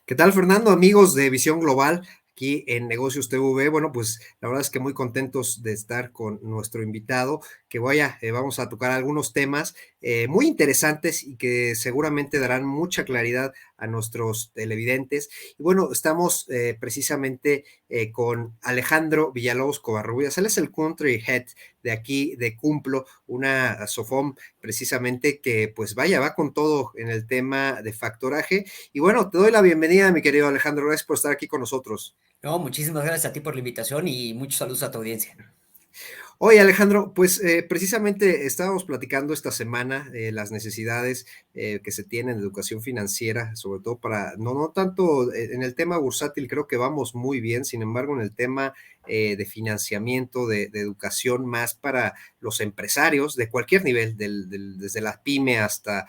¿Qué tal, Fernando? Amigos de Visión Global, aquí en Negocios TV. Bueno, pues la verdad es que muy contentos de estar con nuestro invitado, que vamos a tocar algunos temas muy interesantes y que seguramente darán mucha claridad a nuestros televidentes. Y bueno, estamos precisamente con Alejandro Villalobos Covarrubias. Él es el Country Head de aquí de Cumplo, una SOFOM precisamente que pues va con todo en el tema de factoraje. Y bueno, te doy la bienvenida, mi querido Alejandro. Gracias por estar aquí con nosotros. No, muchísimas gracias a ti por la invitación y muchos saludos a tu audiencia. Oye, Alejandro, pues precisamente estábamos platicando esta semana las necesidades que se tienen de educación financiera, sobre todo para, no tanto en el tema bursátil, creo que vamos muy bien. Sin embargo, en el tema de financiamiento, de educación más para los empresarios de cualquier nivel, desde la pyme hasta,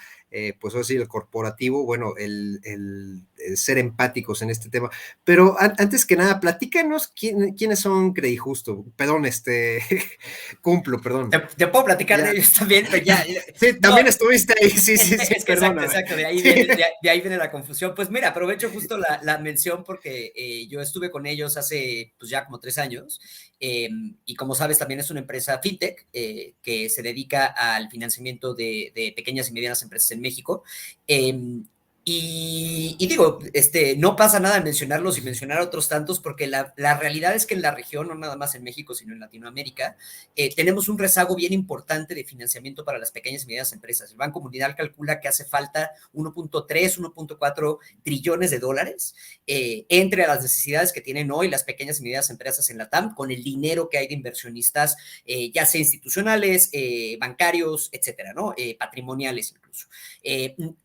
pues así, el corporativo. Bueno, el ser empáticos en este tema. Pero antes que nada, platícanos quiénes son Credijusto. Perdón, Cumplo, perdón. Te puedo platicar de Ya. ellos también, pero ya, Sí, no, también estuviste ahí. Sí, sí, sí, es que exacto, perdóname. exacto, Sí. de ahí viene la confusión. Pues mira, aprovecho justo la mención porque yo estuve con ellos hace pues ya como 3 años y como sabes también es una empresa fintech que se dedica al financiamiento de pequeñas y medianas empresas en México. Y digo, no pasa nada en mencionarlos y mencionar otros tantos, porque la realidad es que en la región, no nada más en México, sino en Latinoamérica, tenemos un rezago bien importante de financiamiento para las pequeñas y medianas empresas. El Banco Mundial calcula que hace falta 1.3, 1.4 trillones de dólares entre las necesidades que tienen hoy las pequeñas y medianas empresas en la TAM, con el dinero que hay de inversionistas, ya sea institucionales, bancarios, etcétera, ¿no? Patrimoniales incluso.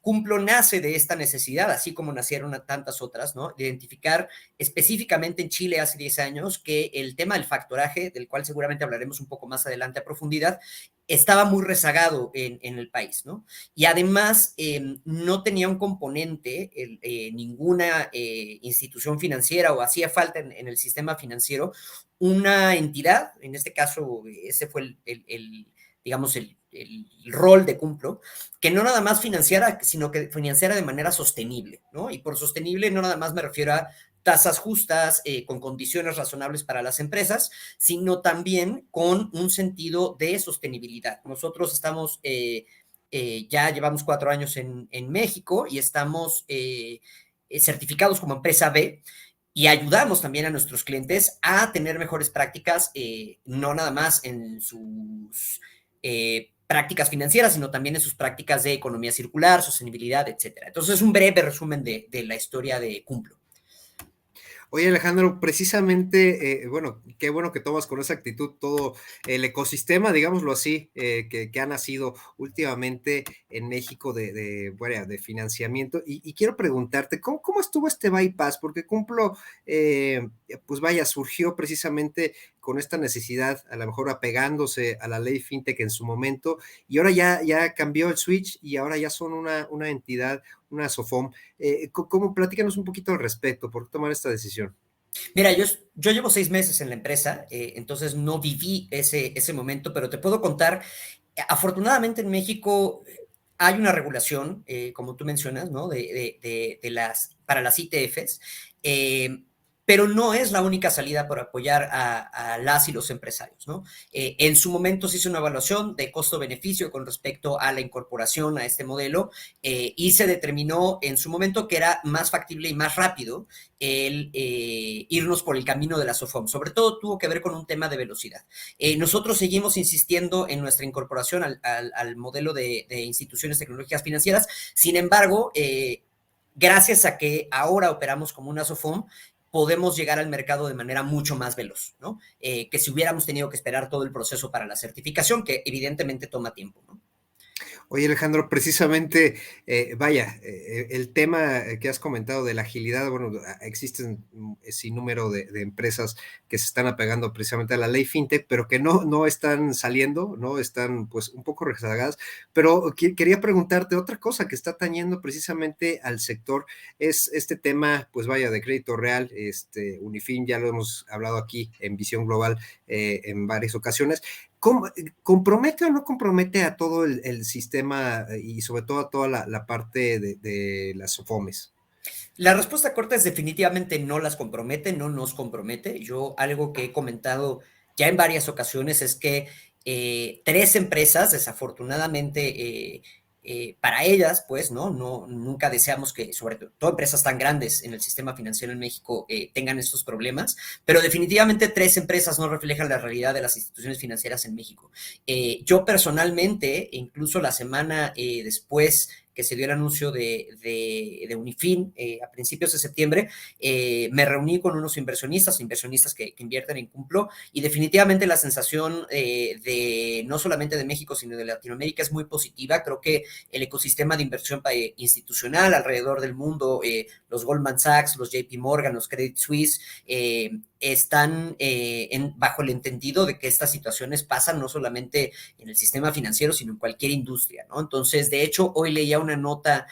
Cumplo nace de esta necesidad, así como nacieron tantas otras, ¿no? De identificar específicamente en Chile hace 10 años que el tema del factoraje, del cual seguramente hablaremos un poco más adelante a profundidad, estaba muy rezagado en el país, ¿no? Y además no tenía un componente, ninguna institución financiera o hacía falta en el sistema financiero una entidad, en este caso ese fue digamos, el rol de Cumplo, que no nada más financiara, sino que financiara de manera sostenible, ¿no? Y por sostenible no nada más me refiero a tasas justas, con condiciones razonables para las empresas, sino también con un sentido de sostenibilidad. Nosotros estamos, ya llevamos 4 años en México y estamos certificados como empresa B, y ayudamos también a nuestros clientes a tener mejores prácticas, no nada más en sus prácticas financieras, sino también en sus prácticas de economía circular, sostenibilidad, etcétera. Entonces, un breve resumen de la historia de Cumplo. Oye, Alejandro, precisamente, bueno, qué bueno que tomas con esa actitud todo el ecosistema, digámoslo así, que ha nacido últimamente en México bueno, de financiamiento. Y quiero preguntarte, ¿cómo estuvo este bypass? Porque Cumplo, pues vaya, surgió precisamente con esta necesidad, a lo mejor apegándose a la ley FinTech en su momento, y ahora ya cambió el switch y ahora ya son una entidad, una SOFOM. Platícanos un poquito al respecto, ¿por qué tomar esta decisión? Mira, yo llevo 6 meses en la empresa, entonces no viví ese momento, pero te puedo contar, afortunadamente en México hay una regulación, como tú mencionas, ¿no? Para las ITFs, eh, pero no es la única salida para apoyar a las y los empresarios, ¿no? En su momento se hizo una evaluación de costo-beneficio con respecto a la incorporación a este modelo, y se determinó en su momento que era más factible y más rápido el irnos por el camino de la SOFOM. Sobre todo tuvo que ver con un tema de velocidad. Nosotros seguimos insistiendo en nuestra incorporación al modelo de instituciones tecnológicas financieras. Sin embargo, gracias a que ahora operamos como una SOFOM, podemos llegar al mercado de manera mucho más veloz, ¿no? Que si hubiéramos tenido que esperar todo el proceso para la certificación, que evidentemente toma tiempo, ¿no? Oye, Alejandro, precisamente, vaya, el tema que has comentado de la agilidad, bueno, existen sin número de empresas que se están apegando precisamente a la ley FinTech, pero que no están saliendo, no están pues un poco rezagadas. Pero quería preguntarte otra cosa que está atañendo precisamente al sector, es este tema, pues vaya, de crédito real, Unifin, ya lo hemos hablado aquí en Visión Global en varias ocasiones. ¿Compromete o no compromete a todo el sistema y sobre todo a toda la parte de las FOMES? La respuesta corta es definitivamente no las compromete, no nos compromete. Yo algo que he comentado ya en varias ocasiones es que tres empresas, desafortunadamente, para ellas, pues, ¿no? No, nunca deseamos que, sobre todo empresas tan grandes en el sistema financiero en México, tengan estos problemas, pero definitivamente tres empresas no reflejan la realidad de las instituciones financieras en México. Yo personalmente, incluso la semana después que se dio el anuncio de Unifin a principios de septiembre, me reuní con unos inversionistas que invierten en Cumplo, y definitivamente la sensación de no solamente de México, sino de Latinoamérica es muy positiva. Creo que el ecosistema de inversión institucional alrededor del mundo, los Goldman Sachs, los JP Morgan, los Credit Suisse, están bajo el entendido de que estas situaciones pasan no solamente en el sistema financiero, sino en cualquier industria, ¿no? Entonces, de hecho, hoy leía una nota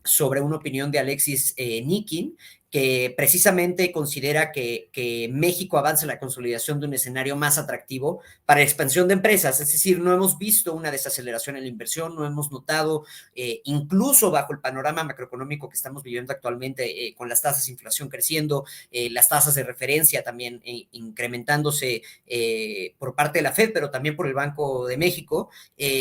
sobre una opinión de Alexis Nikin, que precisamente considera que México avanza en la consolidación de un escenario más atractivo para expansión de empresas. Es decir, no hemos visto una desaceleración en la inversión, no hemos notado, incluso bajo el panorama macroeconómico que estamos viviendo actualmente, con las tasas de inflación creciendo, las tasas de referencia también incrementándose por parte de la Fed, pero también por el Banco de México.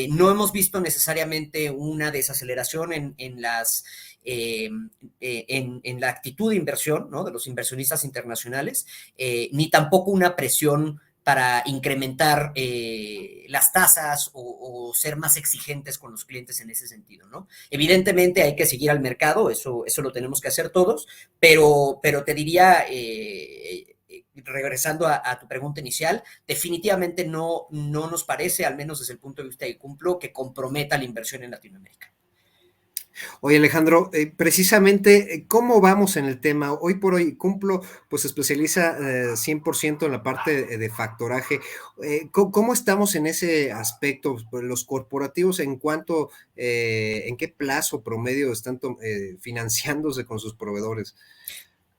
No hemos visto necesariamente una desaceleración en las en la actitud de inversión, ¿no? De los inversionistas internacionales, ni tampoco una presión para incrementar las tasas o ser más exigentes con los clientes en ese sentido, ¿no? Evidentemente hay que seguir al mercado, eso lo tenemos que hacer todos, pero te diría, regresando a tu pregunta inicial, definitivamente no nos parece, al menos desde el punto de vista de Cumplo, que comprometa la inversión en Latinoamérica. Oye, Alejandro, precisamente, ¿cómo vamos en el tema? Hoy por hoy, Cumplo, pues se especializa 100% en la parte de factoraje. ¿Cómo estamos en ese aspecto? Pues, los corporativos, ¿en cuánto, en qué plazo promedio están financiándose con sus proveedores?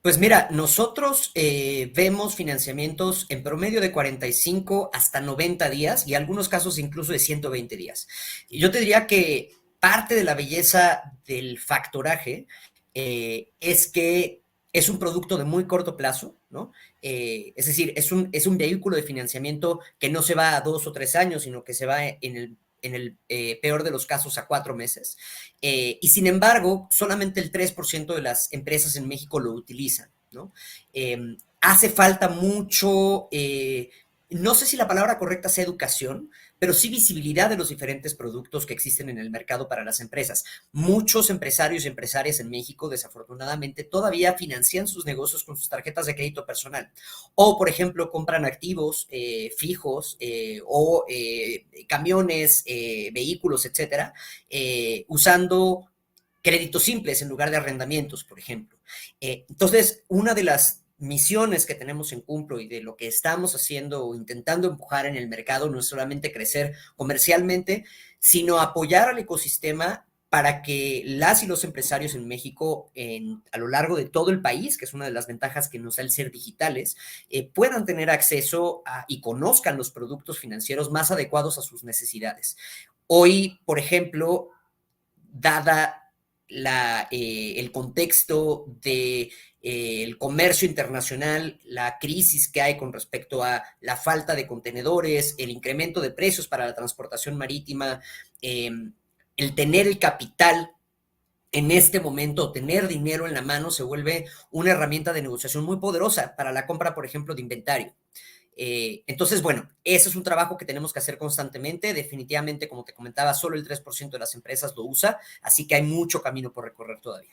Pues mira, nosotros vemos financiamientos en promedio de 45 hasta 90 días y algunos casos incluso de 120 días. Y yo te diría que parte de la belleza del factoraje es que es un producto de muy corto plazo, ¿no? Es decir, es un vehículo de financiamiento que no se va a 2 o 3 años, sino que se va en el peor de los casos a 4 meses. Y sin embargo, solamente el 3% de las empresas en México lo utilizan, ¿no? Hace falta mucho, no sé si la palabra correcta sea educación, pero sí visibilidad de los diferentes productos que existen en el mercado para las empresas. Muchos empresarios y empresarias en México, desafortunadamente, todavía financian sus negocios con sus tarjetas de crédito personal. O, por ejemplo, compran activos fijos o camiones, vehículos, etcétera, usando créditos simples en lugar de arrendamientos, por ejemplo. Entonces, una de las misiones que tenemos en Cumplo y de lo que estamos haciendo o intentando empujar en el mercado no es solamente crecer comercialmente, sino apoyar al ecosistema para que las y los empresarios en México, a lo largo de todo el país, que es una de las ventajas que nos da el ser digitales, puedan tener acceso y conozcan los productos financieros más adecuados a sus necesidades. Hoy, por ejemplo, dada el contexto de el comercio internacional, la crisis que hay con respecto a la falta de contenedores, el incremento de precios para la transportación marítima, el tener el capital en este momento, tener dinero en la mano se vuelve una herramienta de negociación muy poderosa para la compra, por ejemplo, de inventario. Entonces, bueno, eso es un trabajo que tenemos que hacer constantemente. Definitivamente, como te comentaba, solo el 3% de las empresas lo usa, así que hay mucho camino por recorrer todavía.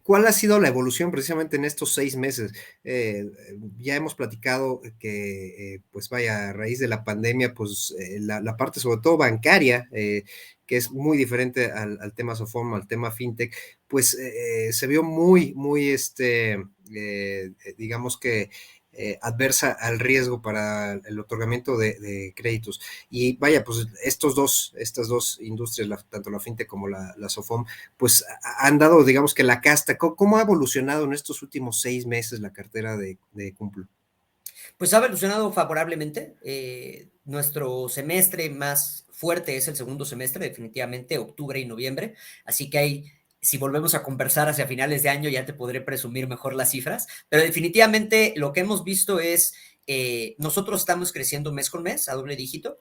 ¿Cuál ha sido la evolución precisamente en estos 6 meses? Ya hemos platicado que, pues vaya, a raíz de la pandemia, pues la parte sobre todo bancaria, que es muy diferente al tema Sofom, al tema FinTech, pues se vio muy, digamos que adversa al riesgo para el otorgamiento de créditos. Y vaya, pues estas dos industrias, tanto la FinTech como la Sofom, pues han dado, digamos que la casta. ¿Cómo ha evolucionado en estos últimos 6 meses la cartera de Cumplo? Pues ha evolucionado favorablemente. Nuestro semestre más fuerte es el segundo semestre, definitivamente, octubre y noviembre. Así que hay si volvemos a conversar hacia finales de año, ya te podré presumir mejor las cifras, pero definitivamente lo que hemos visto es, nosotros estamos creciendo mes con mes a doble dígito,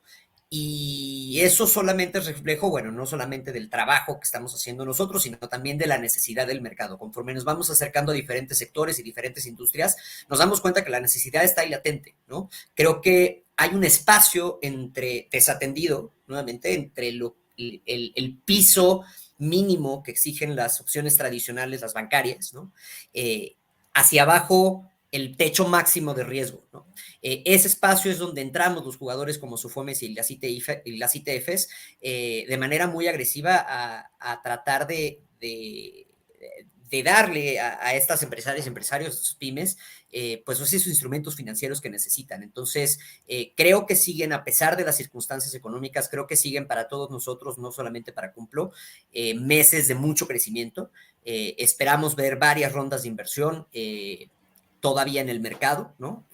y eso solamente es reflejo, bueno, no solamente del trabajo que estamos haciendo nosotros, sino también de la necesidad del mercado. Conforme nos vamos acercando a diferentes sectores y diferentes industrias, nos damos cuenta que la necesidad está ahí latente, ¿no? Creo que hay un espacio entre desatendido, nuevamente, entre el piso mínimo que exigen las opciones tradicionales, las bancarias, ¿no? Hacia abajo, el techo máximo de riesgo, ¿no? Ese espacio es donde entramos los jugadores como Sufomes y las ITFs de manera muy agresiva a tratar de darle a estas empresarias, empresarios, pymes, pues esos instrumentos financieros que necesitan. Entonces, creo que siguen, a pesar de las circunstancias económicas, creo que siguen para todos nosotros, no solamente para Cumplo, meses de mucho crecimiento. Esperamos ver varias rondas de inversión todavía en el mercado, ¿no?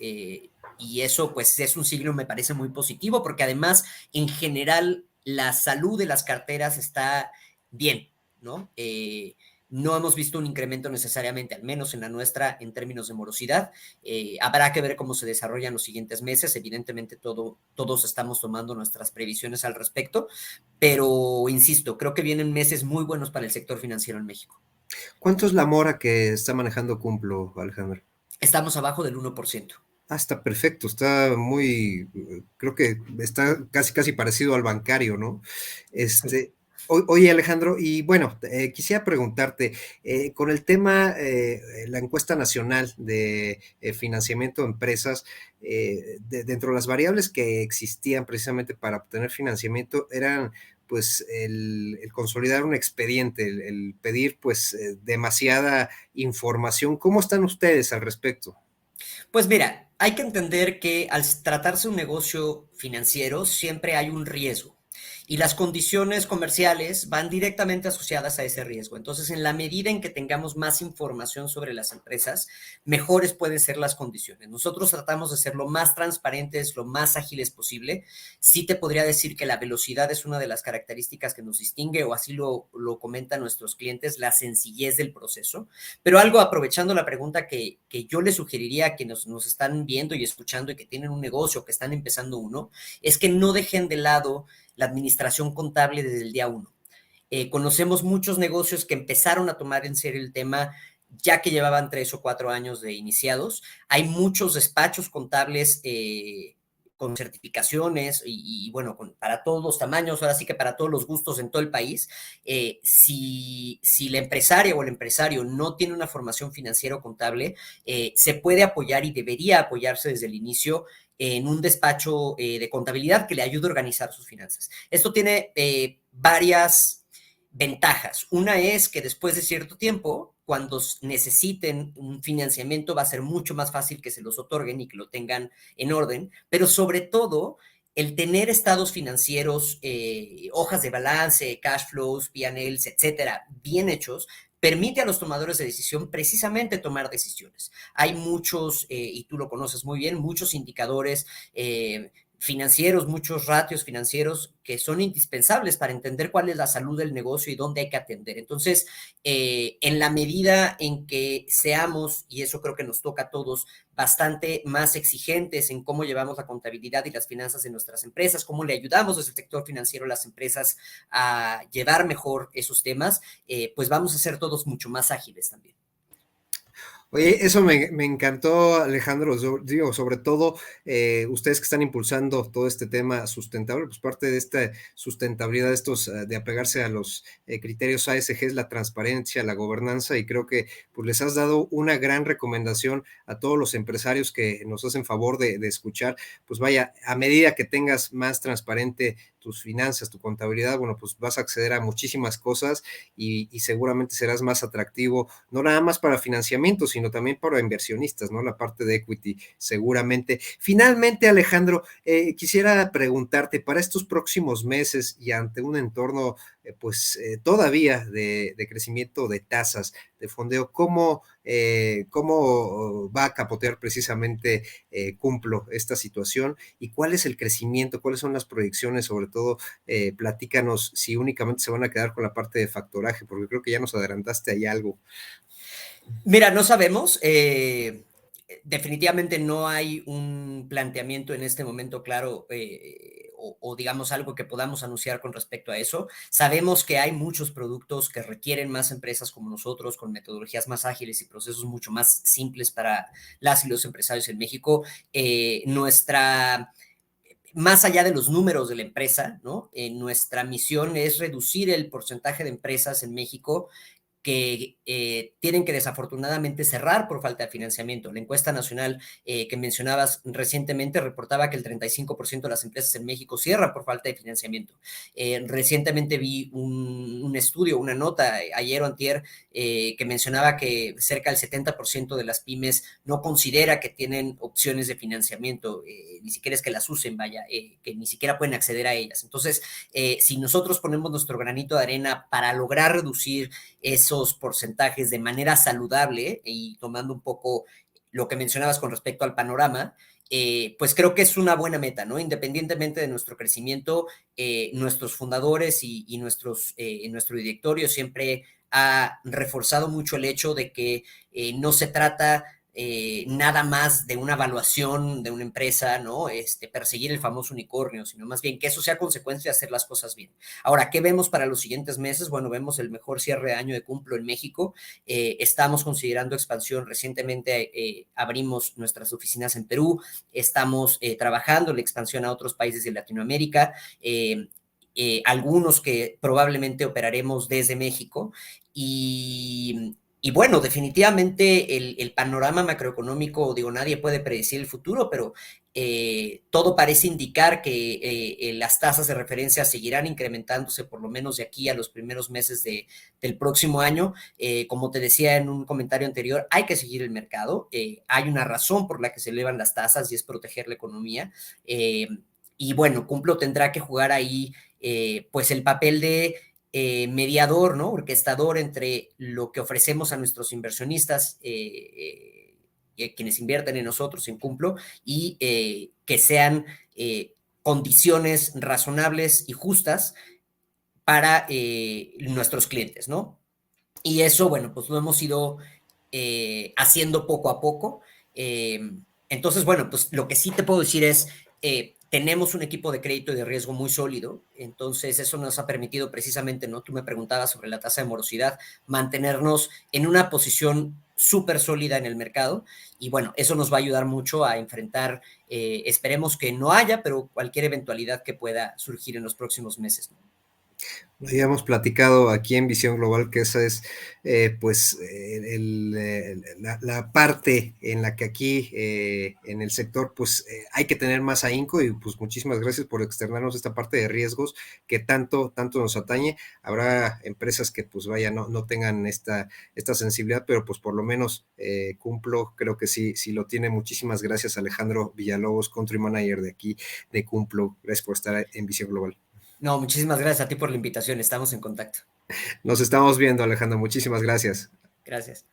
Y eso, pues, es un signo, me parece muy positivo, porque además, en general, la salud de las carteras está bien, ¿no? No hemos visto un incremento necesariamente, al menos en la nuestra, en términos de morosidad. Habrá que ver cómo se desarrollan los siguientes meses. Evidentemente, todos estamos tomando nuestras previsiones al respecto, pero insisto, creo que vienen meses muy buenos para el sector financiero en México. ¿Cuánto es la mora que está manejando Cumplo, Alejandro? Estamos abajo del 1%. Ah, está perfecto, está muy, creo que está casi parecido al bancario, ¿no? Sí. Oye, Alejandro, y bueno, quisiera preguntarte, con el tema, la encuesta nacional de financiamiento de empresas, dentro de las variables que existían precisamente para obtener financiamiento eran pues el consolidar un expediente, el pedir pues demasiada información. ¿Cómo están ustedes al respecto? Pues mira, hay que entender que al tratarse un negocio financiero siempre hay un riesgo y las condiciones comerciales van directamente asociadas a ese riesgo. Entonces, en la medida en que tengamos más información sobre las empresas, mejores pueden ser las condiciones. Nosotros tratamos de ser lo más transparentes, lo más ágiles posible. Sí te podría decir que la velocidad es una de las características que nos distingue, o así lo comentan nuestros clientes, la sencillez del proceso. Pero algo, aprovechando la pregunta que yo les sugeriría a quienes nos están viendo y escuchando y que tienen un negocio, que están empezando uno, es que no dejen de lado la administración contable desde el día uno. Conocemos muchos negocios que empezaron a tomar en serio el tema ya que llevaban 3 o 4 años de iniciados. Hay muchos despachos contables con certificaciones y bueno, para todos los tamaños, ahora sí que para todos los gustos en todo el país. Si la empresaria o el empresario no tiene una formación financiera o contable, se puede apoyar y debería apoyarse desde el inicio en un despacho de contabilidad que le ayude a organizar sus finanzas. Esto tiene varias ventajas. Una es que después de cierto tiempo, cuando necesiten un financiamiento, va a ser mucho más fácil que se los otorguen y que lo tengan en orden, pero sobre todo el tener estados financieros, hojas de balance, cash flows, P&Ls, etcétera, bien hechos, permite a los tomadores de decisión precisamente tomar decisiones. Hay muchos, y tú lo conoces muy bien, muchos indicadores financieros, muchos ratios financieros que son indispensables para entender cuál es la salud del negocio y dónde hay que atender. Entonces, en la medida en que seamos, y eso creo que nos toca a todos, bastante más exigentes en cómo llevamos la contabilidad y las finanzas de nuestras empresas, cómo le ayudamos desde el sector financiero a las empresas a llevar mejor esos temas, pues vamos a ser todos mucho más ágiles también. Oye, eso me encantó, Alejandro. Digo, sobre todo ustedes que están impulsando todo este tema sustentable, pues parte de esta sustentabilidad, de apegarse a los criterios ASG es la transparencia, la gobernanza, y creo que pues les has dado una gran recomendación a todos los empresarios que nos hacen favor de escuchar. Pues vaya, a medida que tengas más transparente tus finanzas, tu contabilidad, bueno, pues vas a acceder a muchísimas cosas y seguramente serás más atractivo, no nada más para financiamiento, sino sino también para inversionistas, ¿no? La parte de equity, seguramente. Finalmente, Alejandro, quisiera preguntarte, para estos próximos meses y ante un entorno, todavía de crecimiento de tasas de fondeo, ¿cómo va a capotear precisamente Cumplo esta situación? ¿Y cuál es el crecimiento? ¿Cuáles son las proyecciones? Sobre todo, platícanos si únicamente se van a quedar con la parte de factoraje, porque creo que ya nos adelantaste ahí algo. Mira, no sabemos. Definitivamente no hay un planteamiento en este momento claro o digamos algo que podamos anunciar con respecto a eso. Sabemos que hay muchos productos que requieren más empresas como nosotros, con metodologías más ágiles y procesos mucho más simples para las y los empresarios en México. Más allá de los números de la empresa, ¿no? Nuestra misión es reducir el porcentaje de empresas en México que tienen que desafortunadamente cerrar por falta de financiamiento. La encuesta nacional que mencionabas recientemente reportaba que el 35% de las empresas en México cierran por falta de financiamiento. Recientemente vi un estudio, una nota, ayer o antier, que mencionaba que cerca del 70% de las pymes no considera que tienen opciones de financiamiento, ni siquiera es que las usen, vaya, que ni siquiera pueden acceder a ellas. Entonces, si nosotros ponemos nuestro granito de arena para lograr reducir esos porcentajes de manera saludable y tomando un poco lo que mencionabas con respecto al panorama, pues creo que es una buena meta, ¿no? Independientemente de nuestro crecimiento, nuestros fundadores y nuestro directorio siempre ha reforzado mucho el hecho de que no se trata nada más de una evaluación de una empresa, ¿no? Perseguir el famoso unicornio, sino más bien que eso sea consecuencia de hacer las cosas bien. Ahora, ¿qué vemos para los siguientes meses? Bueno, vemos el mejor cierre de año de Cumplo en México. Estamos considerando expansión. Recientemente abrimos nuestras oficinas en Perú. Estamos trabajando la expansión a otros países de Latinoamérica. Algunos que probablemente operaremos desde México y bueno, definitivamente el panorama macroeconómico, digo, nadie puede predecir el futuro, pero todo parece indicar que las tasas de referencia seguirán incrementándose por lo menos de aquí a los primeros meses del próximo año. Como te decía en un comentario anterior, hay que seguir el mercado. Hay una razón por la que se elevan las tasas y es proteger la economía. Y bueno, Cumplo tendrá que jugar ahí pues el papel de mediador, ¿no? Orquestador entre lo que ofrecemos a nuestros inversionistas, quienes invierten en nosotros, en Cumplo, y que sean condiciones razonables y justas para nuestros clientes, ¿no? Y eso, bueno, pues lo hemos ido haciendo poco a poco. Entonces, bueno, pues lo que sí te puedo decir es, tenemos un equipo de crédito y de riesgo muy sólido, entonces eso nos ha permitido precisamente, ¿no? Tú me preguntabas sobre la tasa de morosidad, mantenernos en una posición súper sólida en el mercado y bueno, eso nos va a ayudar mucho a enfrentar, esperemos que no haya, pero cualquier eventualidad que pueda surgir en los próximos meses, ¿no? Habíamos platicado aquí en Visión Global que esa es la parte en la que aquí en el sector hay que tener más ahínco y pues muchísimas gracias por externarnos esta parte de riesgos que tanto nos atañe. Habrá empresas que pues vaya no tengan esta sensibilidad, pero pues por lo menos Cumplo, creo que sí lo tiene. Muchísimas gracias, Alejandro Villalobos, Country Manager de aquí de Cumplo. Gracias por estar en Visión Global. No, muchísimas gracias a ti por la invitación. Estamos en contacto. Nos estamos viendo, Alejandro. Muchísimas gracias. Gracias.